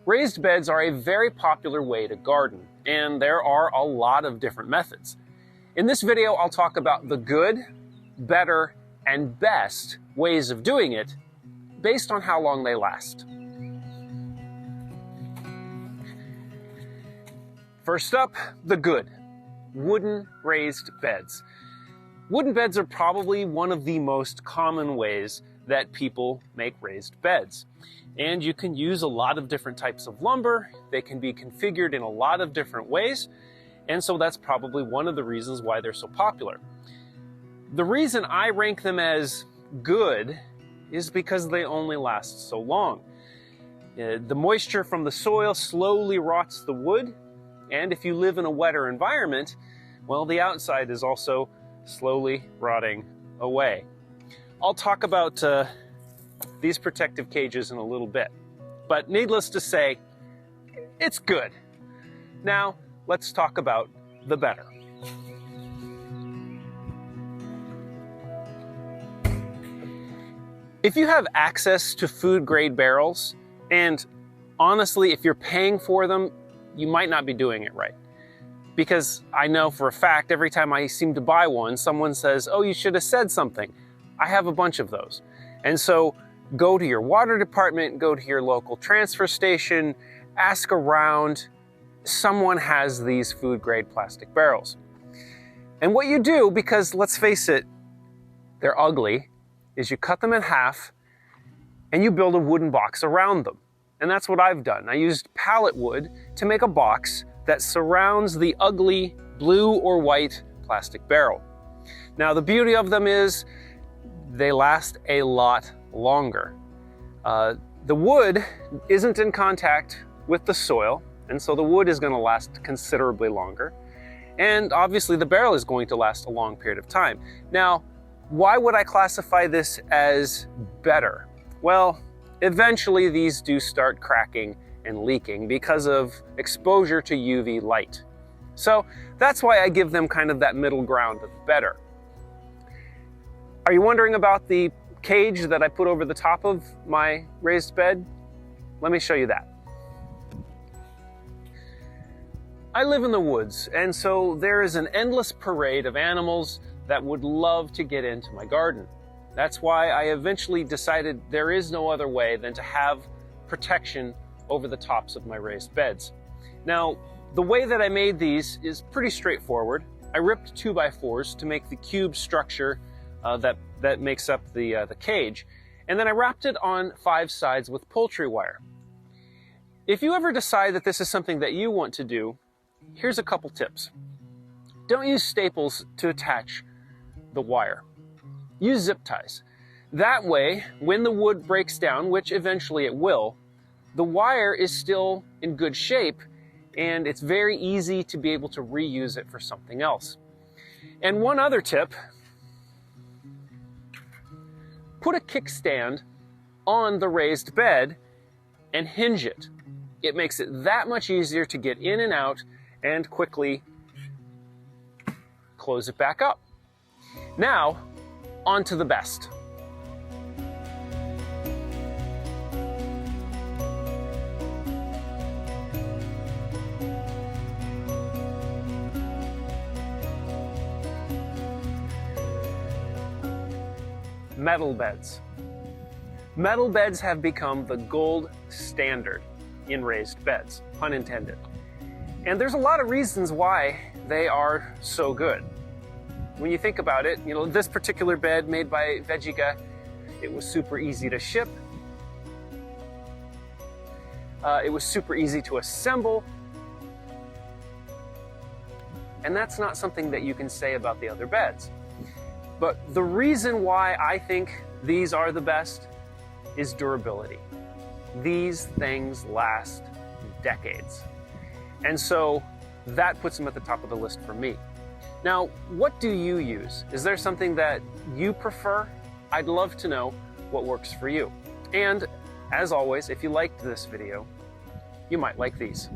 Raised beds are a very popular way to garden, and there are a lot of different methods. In this video, I'll talk about the good, better, and best ways of doing it based on how long they last. First up, the good. Wooden raised beds. Wooden beds are probably one of the most common ways that people make raised beds. And you can use a lot of different types of lumber. They can be configured in a lot of different ways. And so that's probably one of the reasons why they're so popular. The reason I rank them as good is because they only last so long. The moisture from the soil slowly rots the wood. And if you live in a wetter environment, well, the outside is also slowly rotting away. I'll talk about these protective cages in a little bit, but needless to say, it's good. Now, let's talk about the better. If you have access to food-grade barrels, and honestly, if you're paying for them, you might not be doing it right. Because I know for a fact, every time I seem to buy one, someone says, oh, you should have said something. I have a bunch of those. And so go to your water department, go to your local transfer station, ask around. Someone has these food-grade plastic barrels. And what you do, because let's face it, they're ugly, is you cut them in half and you build a wooden box around them. And that's what I've done. I used pallet wood to make a box that surrounds the ugly blue or white plastic barrel. Now, the beauty of them is they last a lot longer. The wood isn't in contact with the soil, and so the wood is going to last considerably longer. And obviously the barrel is going to last a long period of time. Now, why would I classify this as better? Well, eventually these do start cracking and leaking because of exposure to UV light. So that's why I give them kind of that middle ground of better. Are you wondering about the cage that I put over the top of my raised bed? Let me show you that. I live in the woods, and so there is an endless parade of animals that would love to get into my garden. That's why I eventually decided there is no other way than to have protection over the tops of my raised beds. Now, the way that I made these is pretty straightforward. I ripped 2x4s to make the cube structure that makes up the cage, and then I wrapped it on 5 sides with poultry wire. If you ever decide that this is something that you want to do, here's a couple tips. Don't use staples to attach the wire. Use zip ties. That way, when the wood breaks down, which eventually it will, the wire is still in good shape and it's very easy to be able to reuse it for something else. And one other tip, put a kickstand on the raised bed and hinge it. It makes it that much easier to get in and out and quickly close it back up. Now, on to the best. Metal beds. Metal beds have become the gold standard in raised beds, pun intended. And there's a lot of reasons why they are so good. When you think about it, you know, this particular bed made by Vegiga, it was super easy to ship. It was super easy to assemble. And that's not something that you can say about the other beds. But the reason why I think these are the best is durability. These things last decades. And so that puts them at the top of the list for me. Now, what do you use? Is there something that you prefer? I'd love to know what works for you. And as always, if you liked this video, you might like these.